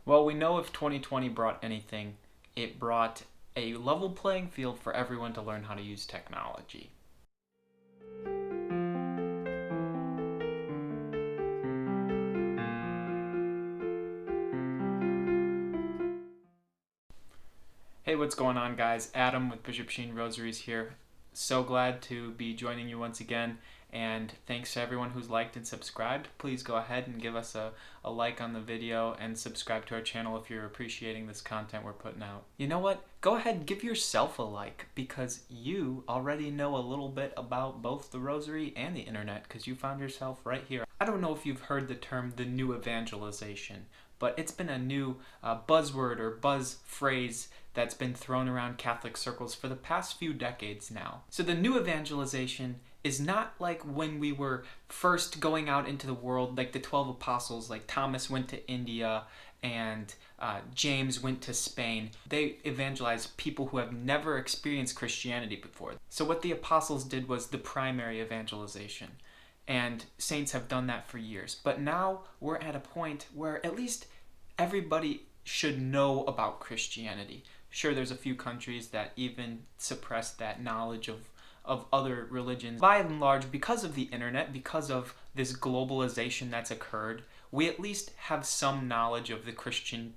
Well, we know if 2020 brought anything, it brought a level playing field for everyone to learn how to use technology. Hey, what's going on, guys? Adam with Bishop Sheen Rosaries here. So glad to be joining you once again, and thanks to everyone who's liked and subscribed. Please go ahead and give us a like on the video and subscribe to our channel if you're appreciating this content we're putting out. You know what? Go ahead and give yourself a like, because you already know a little bit about both the Rosary and the internet, because you found yourself right here. I don't know if you've heard the term the new evangelization, but it's been a new buzzword or buzz phrase that's been thrown around Catholic circles for the past few decades now. So the new evangelization is not like when we were first going out into the world, like the 12 apostles, like Thomas went to India and James went to Spain. They evangelized people who have never experienced Christianity before. So what the apostles did was the primary evangelization. And saints have done that for years. But now we're at a point where at least everybody should know about Christianity. Sure, there's a few countries that even suppress that knowledge of other religions. By and large, because of the internet, because of this globalization that's occurred, we at least have some knowledge of the Christian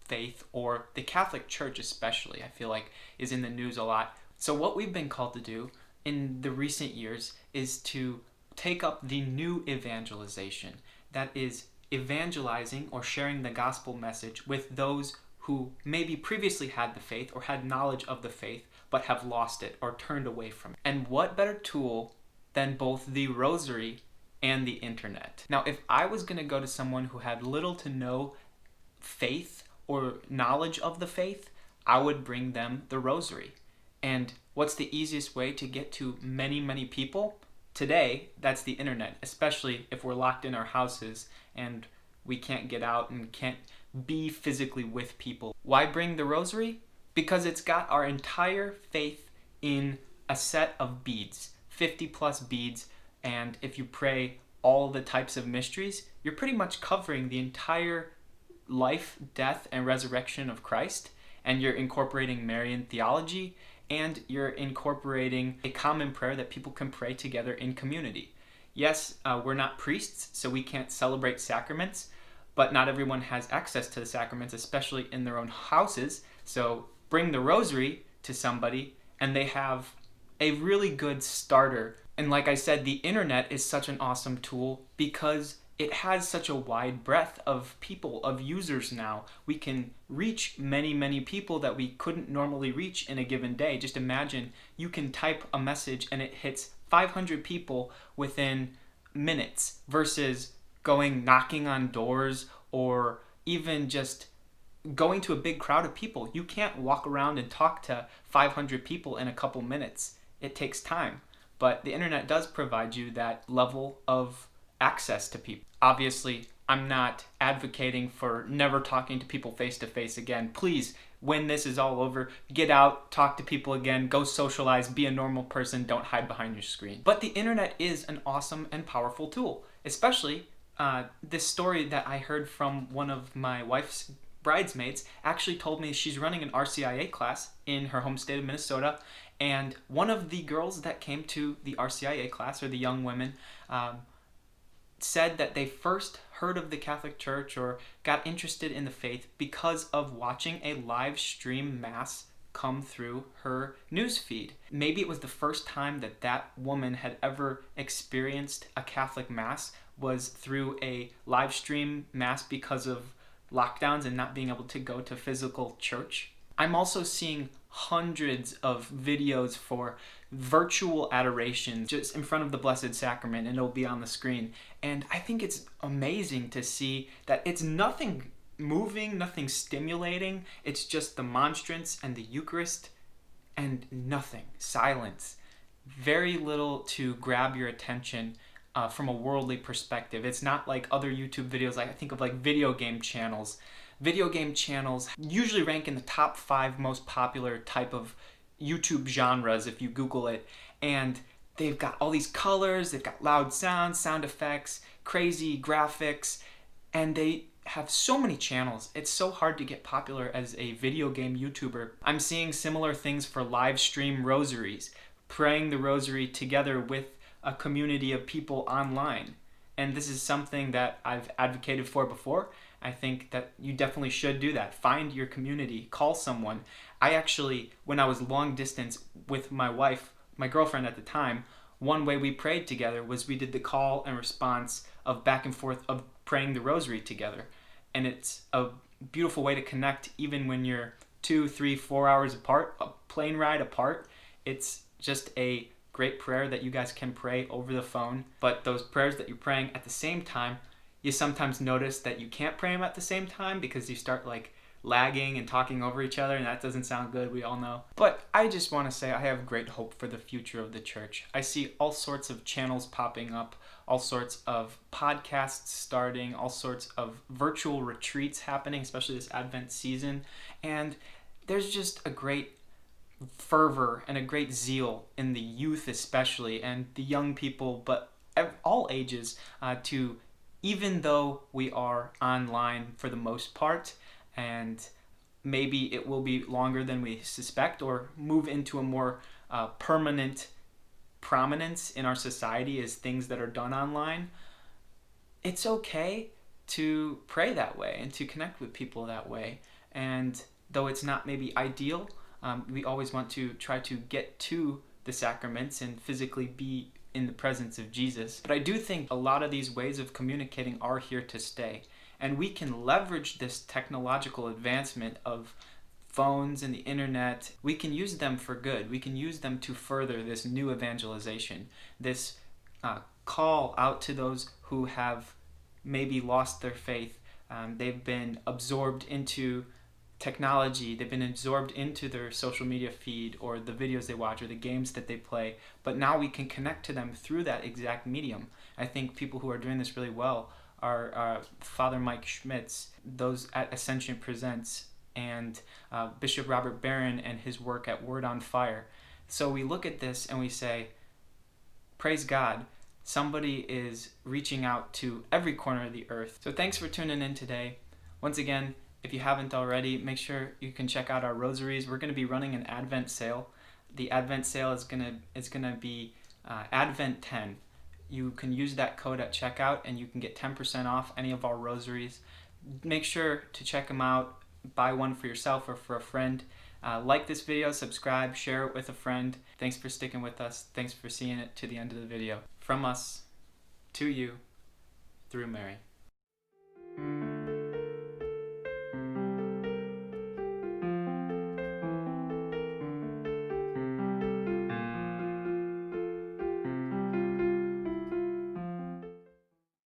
faith, or the Catholic Church especially, I feel like is in the news a lot. So what we've been called to do in the recent years is to take up the new evangelization, that is evangelizing or sharing the gospel message with those who maybe previously had the faith or had knowledge of the faith but have lost it or turned away from it. And what better tool than both the Rosary and the internet? Now, if I was going to go to someone who had little to no faith or knowledge of the faith, I would bring them the Rosary. And what's the easiest way to get to many, many people? Today, that's the internet, especially if we're locked in our houses and we can't get out and can't be physically with people. Why bring the Rosary? Because it's got our entire faith in a set of beads, 50 plus beads, and if you pray all the types of mysteries, you're pretty much covering the entire life, death, and resurrection of Christ, and you're incorporating Marian theology, and you're incorporating a common prayer that people can pray together in community. Yes, we're not priests, so we can't celebrate sacraments, but not everyone has access to the sacraments, especially in their own houses. So bring the Rosary to somebody, and they have a really good starter. And like I said, the internet is such an awesome tool because it has such a wide breadth of people, of users now. We can reach many, many people that we couldn't normally reach in a given day. Just imagine you can type a message and it hits 500 people within minutes versus going knocking on doors or even just going to a big crowd of people. You can't walk around and talk to 500 people in a couple minutes. It takes time. But the internet does provide you that level of access to people. Obviously, I'm not advocating for never talking to people face to face again. Please, when this is all over, get out, talk to people again, go socialize, be a normal person, don't hide behind your screen. But the internet is an awesome and powerful tool, especially this story that I heard from one of my wife's bridesmaids actually told me she's running an RCIA class in her home state of Minnesota, and one of the girls that came to the RCIA class, or the young women, said that they first heard of the Catholic Church or got interested in the faith because of watching a live stream mass come through her news feed. Maybe it was the first time that that woman had ever experienced a Catholic mass was through a live stream mass because of lockdowns and not being able to go to physical church. I'm also seeing hundreds of videos for virtual adoration just in front of the Blessed Sacrament, and it'll be on the screen. And I think it's amazing to see that it's nothing moving, nothing stimulating. It's just the monstrance and the Eucharist and nothing. Silence. Very little to grab your attention from a worldly perspective. It's not like other YouTube videos. I think of like video game channels. Video game channels usually rank in the top 5 most popular type of YouTube genres if you Google it, and they've got all these colors, they've got loud sounds, sound effects, crazy graphics, and they have so many channels. It's so hard to get popular as a video game YouTuber. I'm seeing similar things for live stream rosaries, praying the rosary together with a community of people online. And this is something that I've advocated for before. I think that you definitely should do that. Find your community, call someone. I actually, when I was long distance with my wife, my girlfriend at the time, one way we prayed together was we did the call and response of back and forth of praying the rosary together. And it's a beautiful way to connect even when you're 2, 3, 4 hours apart, a plane ride apart. It's just a great prayer that you guys can pray over the phone. But those prayers that you're praying at the same time, you sometimes notice that you can't pray them at the same time because you start like lagging and talking over each other, and that doesn't sound good, we all know. But I just want to say I have great hope for the future of the church. I see all sorts of channels popping up, all sorts of podcasts starting, all sorts of virtual retreats happening, especially this Advent season, and there's just a great fervor and a great zeal in the youth especially, and the young people, but all ages, to, even though we are online for the most part, and maybe it will be longer than we suspect or move into a more permanent prominence in our society as things that are done online, it's okay to pray that way and to connect with people that way. And though it's not maybe ideal, we always want to try to get to the sacraments and physically be in the presence of Jesus. But I do think a lot of these ways of communicating are here to stay. And we can leverage this technological advancement of phones and the internet. We can use them for good. We can use them to further this new evangelization, this call out to those who have maybe lost their faith. They've been absorbed into technology, they've been absorbed into their social media feed or the videos they watch or the games that they play, but now we can connect to them through that exact medium. I think people who are doing this really well are Father Mike Schmitz, those at Ascension Presents, and Bishop Robert Barron and his work at Word on Fire. So we look at this and we say, praise God, somebody is reaching out to every corner of the earth. So thanks for tuning in today. Once again, if you haven't already, make sure you can check out our rosaries. We're going to be running an Advent sale. The Advent sale is going to be Advent 10. You can use that code at checkout and you can get 10% off any of our rosaries. Make sure to check them out. Buy one for yourself or for a friend. Like this video, subscribe, share it with a friend. Thanks for sticking with us. Thanks for seeing it to the end of the video. From us, to you, through Mary.